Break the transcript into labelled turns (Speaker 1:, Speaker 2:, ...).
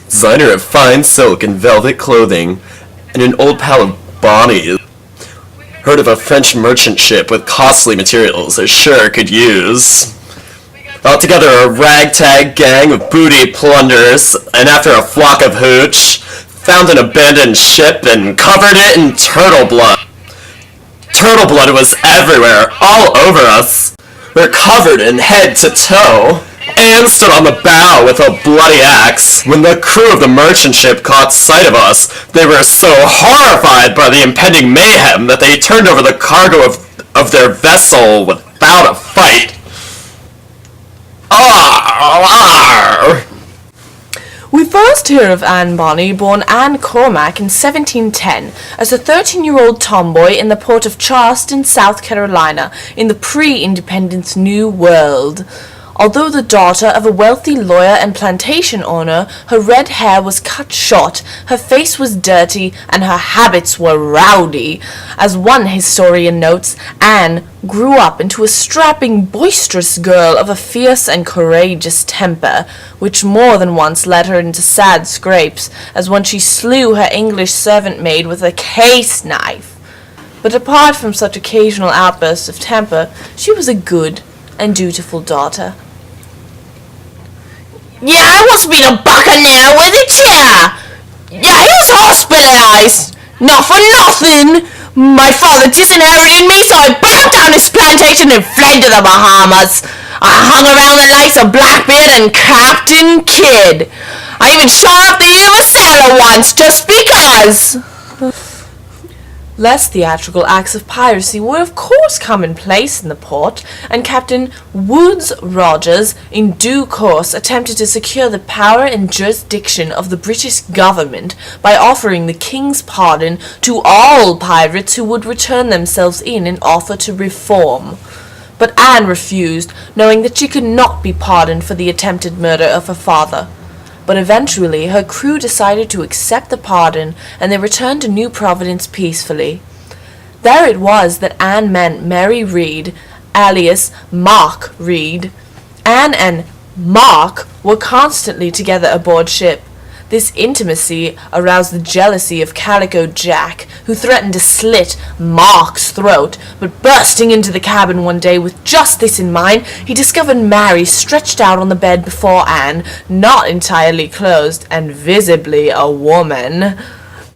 Speaker 1: Designer of fine silk and velvet clothing, and an old pal of Bonnie's. Heard of a French merchant ship with costly materials I sure could use. Got together a ragtag gang of booty plunderers, and after a flock of hooch, found an abandoned ship and covered it in turtle blood. Turtle blood was everywhere, all over us. We're covered in head to toe. Anne stood on the bow with a bloody axe. When the crew of the merchant ship caught sight of us, they were so horrified by the impending mayhem that they turned over the cargo of their vessel without a fight. Arr!
Speaker 2: We first hear of Anne Bonny, born Anne Cormack in 1710, as a 13-year-old tomboy in the port of Charleston, South Carolina, in the pre-independence New World. Although the daughter of a wealthy lawyer and plantation owner, her red hair was cut short, her face was dirty, and her habits were rowdy. As one historian notes, Anne grew up into a strapping, boisterous girl of a fierce and courageous temper, which more than once led her into sad scrapes, as when she slew her English servant maid with a case knife. But apart from such occasional outbursts of temper, she was a good and dutiful daughter.
Speaker 3: Yeah, I once been a buccaneer with a chair. Yeah, he was hospitalized. Not for nothing. My father disinherited me, so I burnt down his plantation and fled to the Bahamas. I hung around the likes of Blackbeard and Captain Kidd. I even shot up the ear of a sailor once, just because.
Speaker 2: Less theatrical acts of piracy were of course commonplace in the port, and Captain Woodes Rogers in due course attempted to secure the power and jurisdiction of the British government by offering the king's pardon to all pirates who would return themselves in and offer to reform. But Anne refused, knowing that she could not be pardoned for the attempted murder of her father. But eventually her crew decided to accept the pardon, and they returned to New Providence peacefully. There it was that Anne met Mary Reed, alias Mark Reed. Anne and Mark were constantly together aboard ship. This intimacy aroused the jealousy of Calico Jack, who threatened to slit Mark's throat, but bursting into the cabin one day with just this in mind, he discovered Mary stretched out on the bed before Anne, not entirely clothed, and visibly a woman.